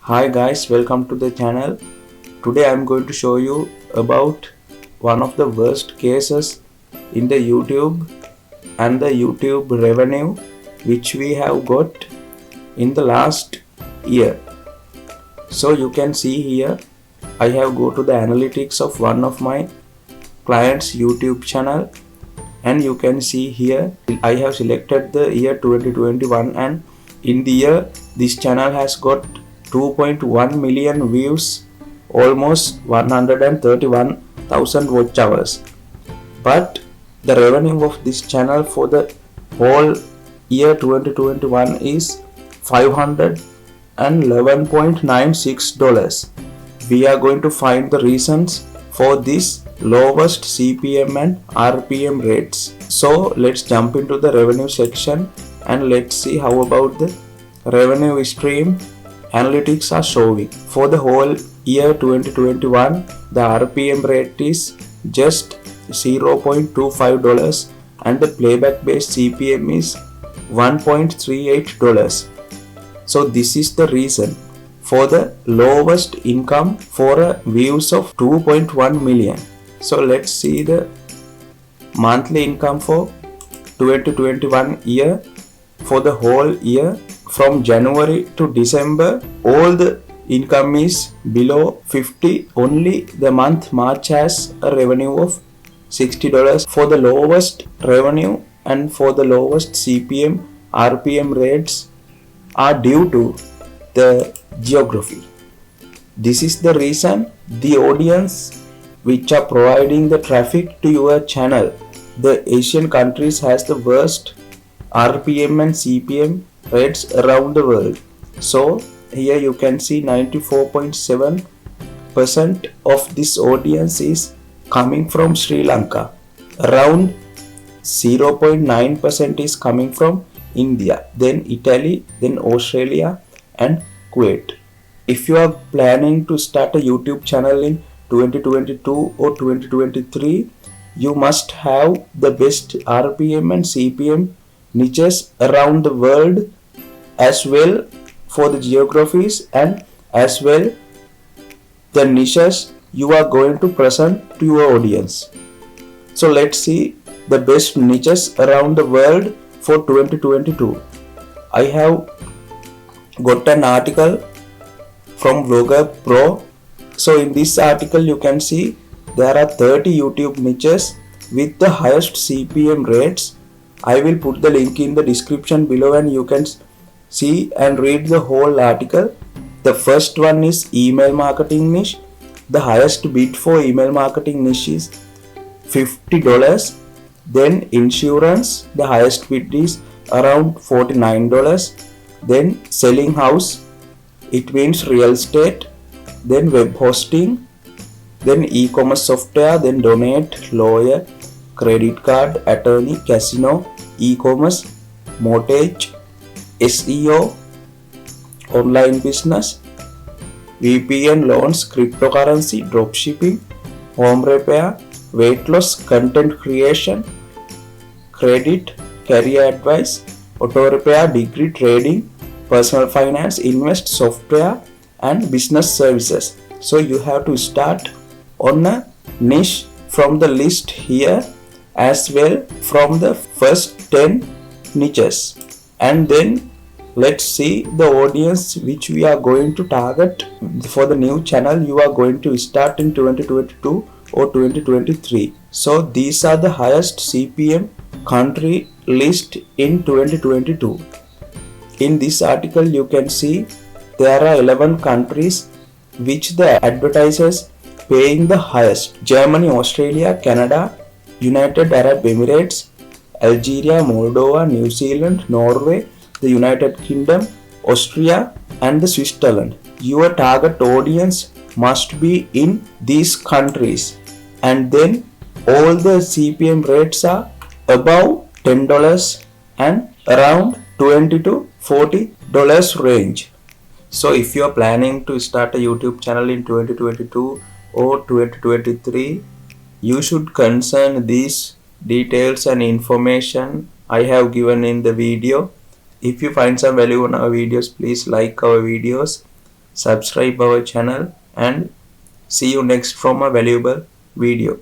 Hi guys, welcome to the channel. Today I am going to show you about one of the worst cases in the YouTube and the YouTube revenue which we have got in the last year. So you can see here I have go to the analytics of one of my clients YouTube channel, and you can see here I have selected the year 2021, and in the year this channel has got 2.1 million views, almost 131,000 watch hours. But the revenue of this channel for the whole year 2021 is $511.96. We are going to find the reasons for this lowest CPM and RPM rates. So let's jump into the revenue section and let's see how about the revenue stream analytics are showing. For the whole year 2021, the RPM rate is just $0.25 and the playback based CPM is $1.38. So this is the reason for the lowest income for a views of 2.1 million. So let's see the monthly income for 2021 year. For the whole year from January to December, all the income is below 50. Only the month March has a revenue of $60. For the lowest revenue and for the lowest CPM RPM rates are due to the geography. This is the reason the audience which are providing the traffic to your channel, the Asian countries has the worst RPM and CPM rates around the world. So here you can see 94.7% of this audience is coming from Sri Lanka. Around 0.9% is coming from India, then Italy, then Australia and Kuwait. If you are planning to start a YouTube channel in 2022 or 2023, you must have the best RPM and CPM niches around the world, as well for the geographies and as well the niches you are going to present to your audience. So let's see the best niches around the world for 2022. I have got an article from Blogger Pro. So in this article you can see there are 30 YouTube niches with the highest CPM rates. I will put the link in the description below and you can see and read the whole article. The first one is email marketing niche. The highest bid for email marketing niche is $50. Then insurance, the highest bid is around $49. Then selling house, it means real estate. Then web hosting, then e-commerce software, then donate, lawyer, credit card, attorney, casino, e-commerce, mortgage, SEO, online business, VPN, loans, cryptocurrency, dropshipping, home repair, weight loss, content creation, credit, career advice, auto repair, degree, trading, personal finance, invest, software and business services. So you have to start on a niche from the list here, as well from the first 10 niches, and then let's see the audience which we are going to target for the new channel you are going to start in 2022 or 2023. So these are the highest CPM country list in 2022. In this article you can see there are 11 countries which the advertisers paying the highest: Germany, Australia, Canada, United Arab Emirates, Algeria, Moldova, New Zealand, Norway, the United Kingdom, Austria and the Switzerland. Your target audience must be in these countries, and then all the CPM rates are above $10 and around $20 to $40 range. So if you are planning to start a YouTube channel in 2022 or 2023, you should concern these details and information I have given in the video. If you find some value on our videos, please like our videos subscribe our channel, and see you next from a valuable video.